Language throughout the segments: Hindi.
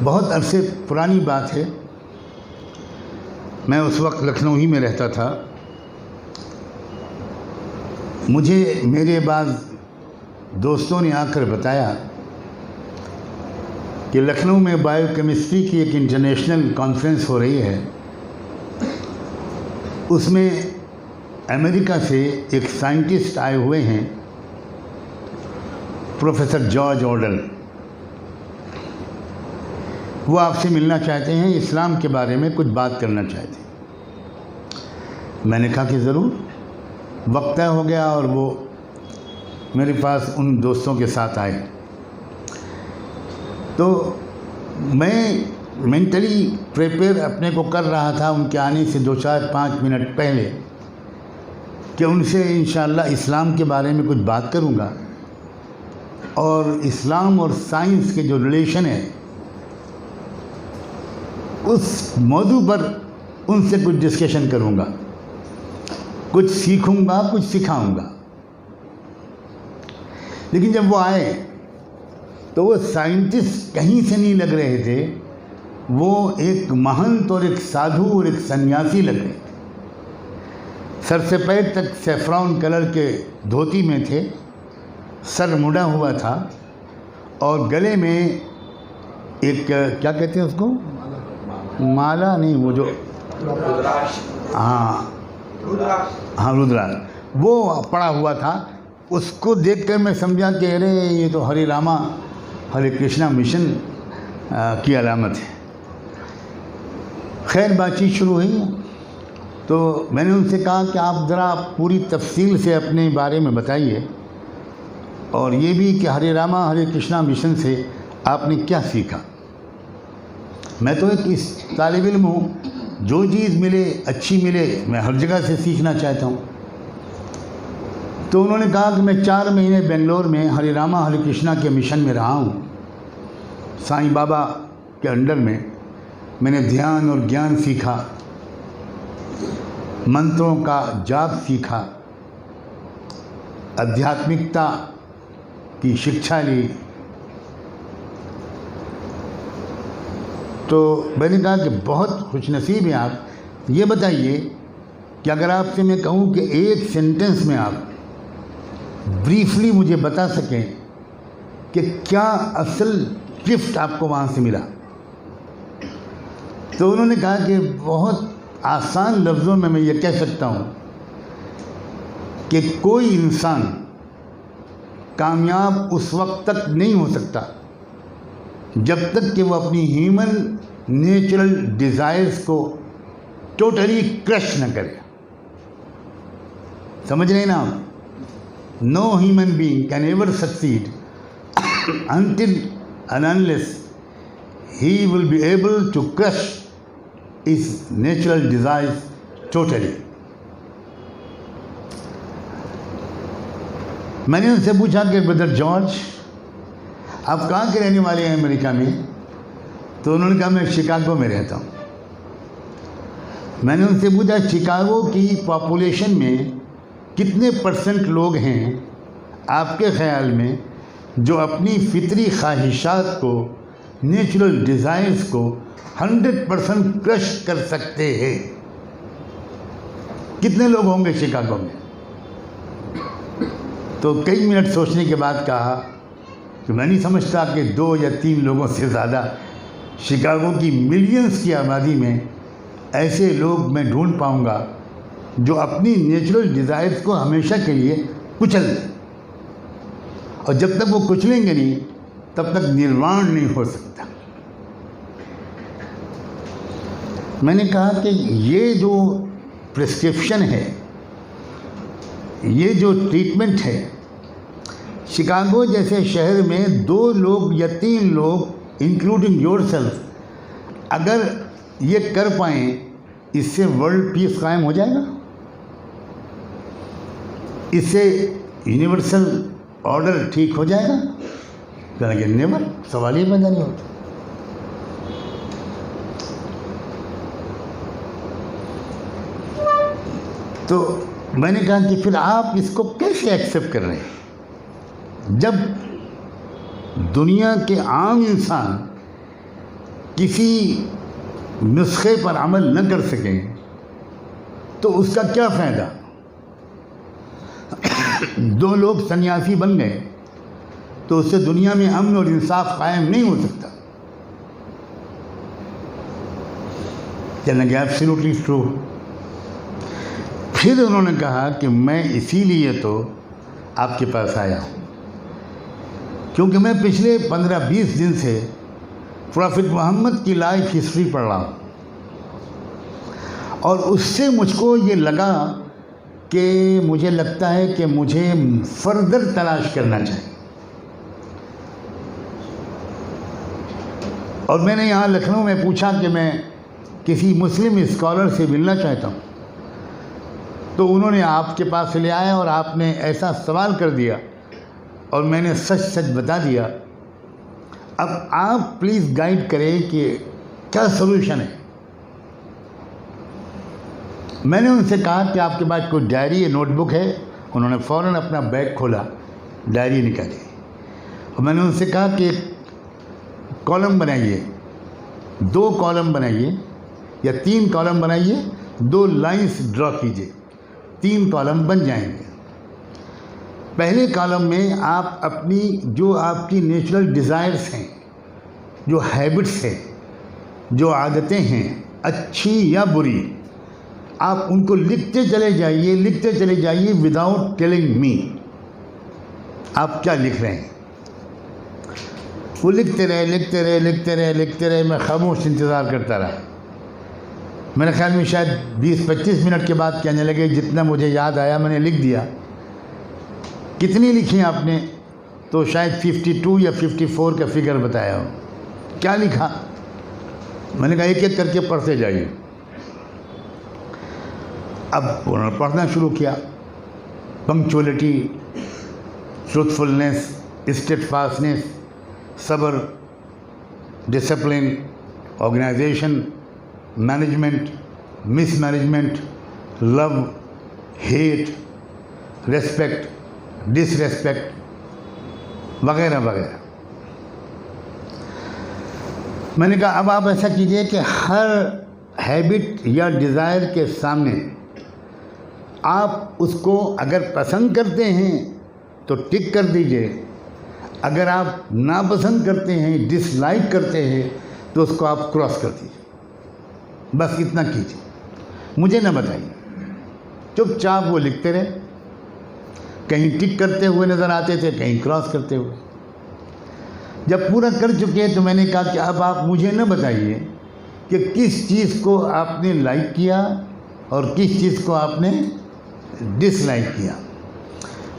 बहुत अरसे पुरानी बात है, मैं उस वक्त लखनऊ ही में रहता था। मुझे मेरे बाद दोस्तों ने आकर बताया कि लखनऊ में बायोकेमिस्ट्री की एक इंटरनेशनल कॉन्फ्रेंस हो रही है। उसमें अमेरिका से एक साइंटिस्ट आए हुए हैं, प्रोफेसर जॉर्ज ऑर्डल। वो आपसे मिलना चाहते हैं, इस्लाम के बारे में कुछ बात करना चाहते हैं। मैंने कहा कि ज़रूर। वक्त तय हो गया और वो मेरे पास उन दोस्तों के साथ आए। तो मैं मेंटली प्रिपेयर अपने को कर रहा था उनके आने से 2-4-5 मिनट पहले कि उनसे इंशाअल्लाह इस्लाम के बारे में कुछ बात करूँगा और इस्लाम और साइंस के जो रिलेशन है उस मौजू पर उनसे कुछ डिस्कशन करूँगा, कुछ सीखूँगा, कुछ सिखाऊँगा। लेकिन जब वो आए तो वो साइंटिस्ट कहीं से नहीं लग रहे थे, वो एक महंत और एक साधु और एक सन्यासी लग रहे थे। सर से पैर तक सैफ्रॉन कलर के धोती में थे, सर मुड़ा हुआ था और गले में एक क्या कहते हैं उसको, माला नहीं, वो जो हाँ रुद्राक्ष वो पड़ा हुआ था। उसको देखकर मैं समझा कि अरे ये तो हरे रामा हरे कृष्णा मिशन की अलामत है। खैर बातचीत शुरू हुई तो मैंने उनसे कहा कि आप ज़रा पूरी तफसील से अपने बारे में बताइए और ये भी कि हरे रामा हरे कृष्णा मिशन से आपने क्या सीखा। मैं तो एक इस तालिब इल्म हूँ, जो चीज़ मिले अच्छी मिले मैं हर जगह से सीखना चाहता हूँ। तो उन्होंने कहा कि मैं 4 महीने बेंगलोर में हरे रामा हरे कृष्णा के मिशन में रहा हूँ। साईं बाबा के अंडर में मैंने ध्यान और ज्ञान सीखा, मंत्रों का जाप सीखा, आध्यात्मिकता की शिक्षा ली। तो मैंने कहा कि बहुत खुशनसीब हैं आप। ये बताइए कि अगर आपसे मैं कहूँ कि एक सेंटेंस में आप ब्रीफली मुझे बता सकें कि क्या असल गिफ्ट आपको वहाँ से मिला। तो उन्होंने कहा कि बहुत आसान लफ्ज़ों में मैं ये कह सकता हूँ कि कोई इंसान कामयाब उस वक्त तक नहीं हो सकता जब तक कि वो अपनी ह्यूमन नेचुरल डिज़ायर्स को टोटली क्रश न करे। समझ रहे हैं ना आप? No human being can ever succeed until and unless he will be able to crush his natural desires totally. मैंने उनसे पूछा कि ब्रदर जॉर्ज आप कहाँ के रहने वाले हैं अमेरिका में? तो उन्होंने कहा मैं शिकागो में रहता हूँ। मैंने उनसे पूछा शिकागो की पॉपुलेशन में कितने % लोग हैं आपके ख़्याल में जो अपनी फितरी ख्वाहिशात को, नेचुरल डिज़ायर्स को 100% क्रश कर सकते हैं? कितने लोग होंगे शिकागो में? तो कई मिनट सोचने के बाद कहा कि मैं नहीं समझता कि 2 या 3 लोगों से ज़्यादा शिकागो की मिलियंस की आबादी में ऐसे लोग मैं ढूंढ पाऊंगा जो अपनी नेचुरल डिज़ायर्स को हमेशा के लिए कुचल दें। और जब तक वो कुचलेंगे नहीं तब तक निर्वाण नहीं हो सकता। मैंने कहा कि ये जो प्रिस्क्रिप्शन है, ये जो ट्रीटमेंट है, शिकागो जैसे शहर में 2 लोग या 3 लोग इंक्लूडिंग योरसेल्फ अगर ये कर पाएँ, इससे वर्ल्ड पीस कायम हो जाएगा, इससे यूनिवर्सल ऑर्डर ठीक हो जाएगा। कहेंगे नेवर, सवाल ही पैदा नहीं होता। तो मैंने कहा कि फिर आप इसको कैसे एक्सेप्ट कर रहे हैं जब दुनिया के आम इंसान किसी नुस्खे पर अमल न कर सकें तो उसका क्या फ़ायदा। दो लोग सन्यासी बन गए तो उससे दुनिया में अमन और इंसाफ कायम नहीं हो सकता। कहने एब्सोल्युटली ट्रू। फिर उन्होंने कहा कि मैं इसीलिए तो आपके पास आया हूँ क्योंकि मैं पिछले 15-20 दिन से प्रॉफिट मोहम्मद की लाइफ हिस्ट्री पढ़ रहा हूँ और उससे मुझको ये लगा कि मुझे लगता है कि मुझे फर्दर तलाश करना चाहिए। और मैंने यहाँ लखनऊ में पूछा कि मैं किसी मुस्लिम स्कॉलर से मिलना चाहता हूँ, तो उन्होंने आपके पास ले आया और आपने ऐसा सवाल कर दिया और मैंने सच सच बता दिया। अब आप प्लीज़ गाइड करें कि क्या सलूशन है। मैंने उनसे कहा कि आपके पास कोई डायरी या नोटबुक है। उन्होंने फ़ौरन अपना बैग खोला, डायरी निकाली और मैंने उनसे कहा कि कॉलम बनाइए, 2 कॉलम बनाइए या 3 कॉलम बनाइए, 2 लाइंस ड्रॉ कीजिए, 3 कॉलम बन जाएंगे। पहले कॉलम में आप अपनी जो आपकी नेचुरल डिज़ायर्स हैं, जो हैबिट्स हैं, जो आदतें हैं अच्छी या बुरी, आप उनको लिखते चले जाइए विदाउट टेलिंग मी आप क्या लिख रहे हैं। वो लिखते रहे। मैं खामोश इंतज़ार करता रहा। मेरे ख्याल में शायद 20-25 मिनट के बाद कहने लगे, जितना मुझे याद आया मैंने लिख दिया। कितनी लिखी आपने? तो शायद 52 या 54 का फिगर बताया हो। क्या लिखा? मैंने कहा एक-एक करके पढ़ते जाइए। अब उन्होंने पढ़ना शुरू किया। पंक्चुअलिटी, ट्रूथफुलनेस, स्टेडफास्टनेस, सब्र, discipline, organisation, management, mismanagement, love, hate, respect, disrespect वगैरह वगैरह। मैंने कहा अब आप ऐसा कीजिए कि हर हैबिट या डिज़ायर के सामने आप उसको अगर पसंद करते हैं तो टिक कर दीजिए, अगर आप नापसंद करते हैं, डिसलाइक करते हैं, तो उसको आप क्रॉस कर दीजिए। बस इतना कीजिए, मुझे न बताइए। चुपचाप वो लिखते रहे, कहीं टिक करते हुए नज़र आते थे, कहीं क्रॉस करते हुए। जब पूरा कर चुके तो मैंने कहा कि अब आप मुझे न बताइए कि किस चीज़ को आपने लाइक किया और किस चीज़ को आपने डिसलाइक किया।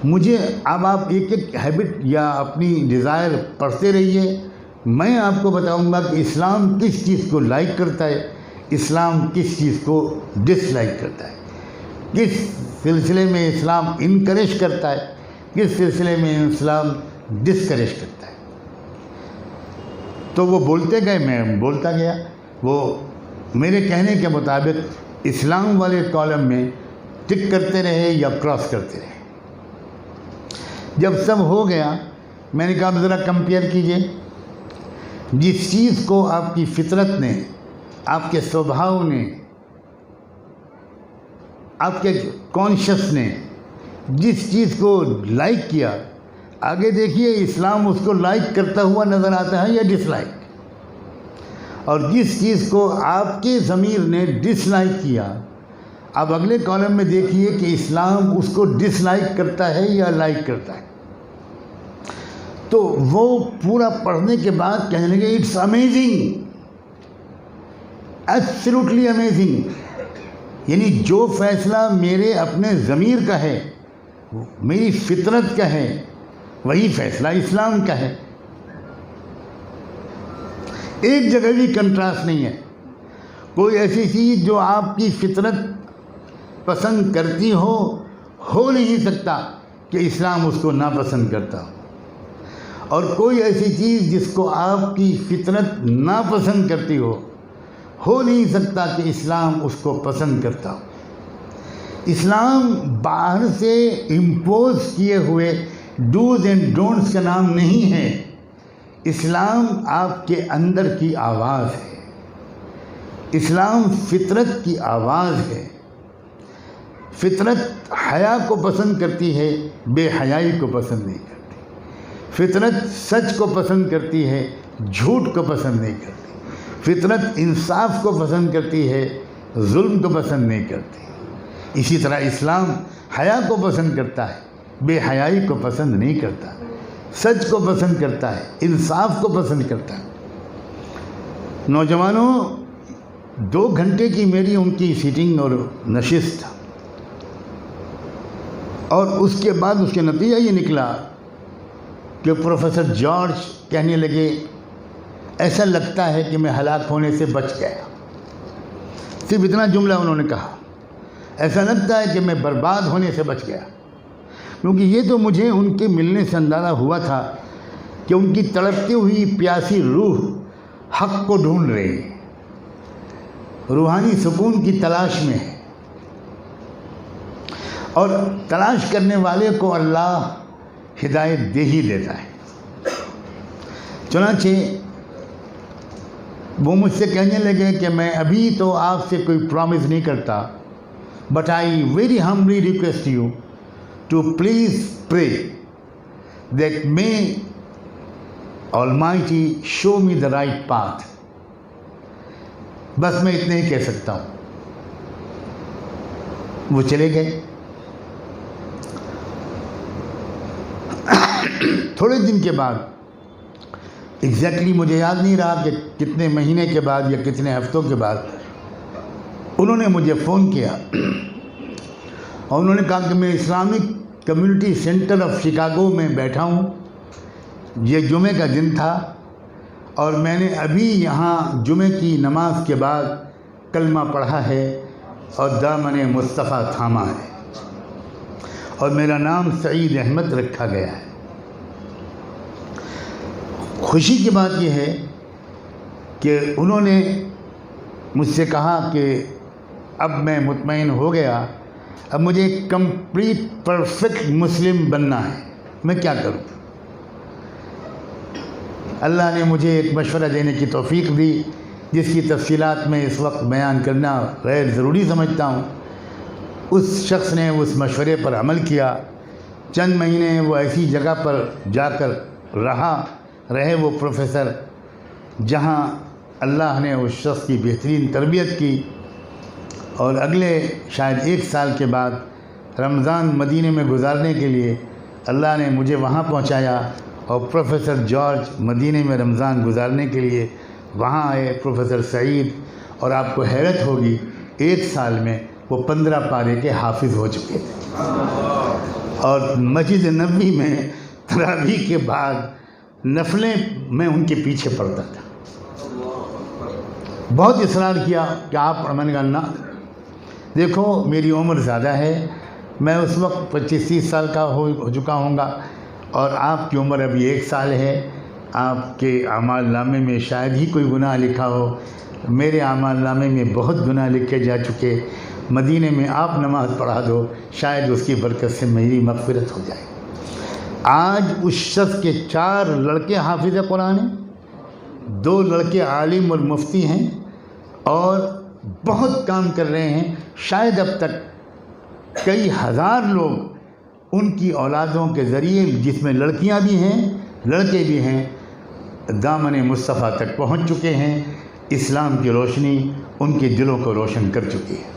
मुझे अब आप एक हैबिट या अपनी डिज़ायर पढ़ते रहिए। मैं आपको बताऊंगा कि इस्लाम किस चीज़ को लाइक करता है, इस्लाम किस चीज़ को डिसलाइक करता है, किस सिलसिले में इस्लाम इनकरेज करता है, किस सिलसिले में इस्लाम डिसकरेज करता है। तो वो बोलते गए, मैं बोलता गया। वो मेरे कहने के मुताबिक इस्लाम वाले कॉलम में टिक करते रहे या क्रॉस करते रहे। जब सब हो गया मैंने कहा ज़रा कंपेयर कीजिए, जिस चीज़ को आपकी फितरत ने, आपके स्वभाव ने, आपके कॉन्शियस ने जिस चीज़ को लाइक किया, आगे देखिए इस्लाम उसको लाइक करता हुआ नज़र आता है या डिसलाइक। और जिस चीज़ को आपके ज़मीर ने डिसलाइक किया, अब अगले कॉलम में देखिए कि इस्लाम उसको डिसलाइक करता है या लाइक करता है। तो वो पूरा पढ़ने के बाद कहने लगे इट्स अमेजिंग, एब्सोल्युटली अमेजिंग। यानी जो फैसला मेरे अपने ज़मीर का है, मेरी फितरत का है, वही फैसला इस्लाम का है। एक जगह भी कंट्रास्ट नहीं है। कोई ऐसी चीज़ जो आपकी फितरत पसंद करती हो नहीं सकता कि इस्लाम उसको नापसंद करता हो। और कोई ऐसी चीज़ जिसको आपकी फितरत नापसंद करती हो नहीं सकता कि इस्लाम उसको पसंद करता हो। इस्लाम बाहर से इम्पोज किए हुए डूज एंड डोंट्स का नाम नहीं है। इस्लाम आपके अंदर की आवाज़ है। इस्लाम फितरत की आवाज़ है। फितरत हया को पसंद करती है, बेहयाई को पसंद नहीं करती। फितरत सच को पसंद करती है, झूठ को पसंद नहीं करती। फितरत इंसाफ को पसंद करती है, जुल्म को पसंद नहीं करती। इसी तरह इस्लाम हया को पसंद करता है, बेहयाई को पसंद नहीं करता। सच को पसंद करता है, इंसाफ को पसंद करता है। नौजवानों, 2 घंटे की मेरी उनकी सीटिंग और नशिस्त था, और उसके बाद उसके नतीजा ये निकला कि प्रोफेसर जॉर्ज कहने लगे, ऐसा लगता है कि मैं हलाक होने से बच गया। सिर्फ इतना जुमला उन्होंने कहा, ऐसा लगता है कि मैं बर्बाद होने से बच गया। क्योंकि ये तो मुझे उनके मिलने से अंदाज़ा हुआ था कि उनकी तड़पती हुई प्यासी रूह हक़ को ढूंढ रही है, रूहानी सुकून की तलाश में है, और तलाश करने वाले को अल्लाह हिदायत दे ही देता है। चुनांचे वो मुझसे कहने लगे कि मैं अभी तो आपसे कोई प्रॉमिस नहीं करता, but I very humbly request you to please pray that may almighty show me the right path. बस मैं इतने ही कह सकता हूँ। वो चले गए। थोड़े दिन के बाद, एग्जैक्टली मुझे याद नहीं रहा कि कितने महीने के बाद या कितने हफ्तों के बाद, उन्होंने मुझे फ़ोन किया और उन्होंने कहा कि मैं Islamic community centre of Chicago में बैठा हूँ। ये जुमे का दिन था और मैंने अभी यहाँ जुमे की नमाज के बाद कलमा पढ़ा है और दामन मुस्तफ़ा थामा है, और मेरा नाम सईद अहमद रखा गया है। खुशी की बात यह है कि उन्होंने मुझसे कहा कि अब मैं मुतमईन हो गया, अब मुझे कंप्लीट परफेक्ट मुस्लिम बनना है, मैं क्या करूं। अल्लाह ने मुझे एक मशवरा देने की तौफीक दी, जिसकी तफसीलात में इस वक्त बयान करना गैर ज़रूरी समझता हूं। उस शख्स ने उस मशवरे पर अमल किया। चंद महीने वो ऐसी जगह पर जाकर रहे वो प्रोफेसर, जहां अल्लाह ने उस शख्स की बेहतरीन तरबियत की, और अगले शायद 1 साल के बाद रमज़ान मदीने में गुजारने के लिए अल्लाह ने मुझे वहाँ पहुँचाया, और प्रोफेसर जॉर्ज मदीने में रमज़ान गुजारने के लिए वहाँ आए, प्रोफेसर सईद। और आपको हैरत होगी, 1 साल में वो 15 पारे के हाफिज़ हो चुके थे, और मस्जिद नबवी में तरावीह के बाद नफलें मैं उनके पीछे पढ़ता था। बहुत इसरार किया कि आप, मैंने कहा ना, देखो मेरी उम्र ज़्यादा है, मैं उस वक्त 25-30 साल का हो चुका हूँगा, और आपकी उम्र अभी 1 साल है। आपके आमाल नामे में शायद ही कोई गुनाह लिखा हो, मेरे आमाल नामे में बहुत गुनाह लिखे जा चुके। मदीने में आप नमाज़ पढ़ा दो, शायद उसकी बरकत से मेरी मग़फ़िरत हो जाए। आज उस शख्स के 4 लड़के हाफिज़ कुरान हैं, 2 लड़के आलिम और मुफ्ती हैं, और बहुत काम कर रहे हैं। शायद अब तक कई हज़ार लोग उनकी औलादों के ज़रिए, जिसमें लड़कियां भी हैं लड़के भी हैं, दामन मुस्तफ़ा तक पहुंच चुके हैं। इस्लाम की रोशनी उनके दिलों को रोशन कर चुकी है।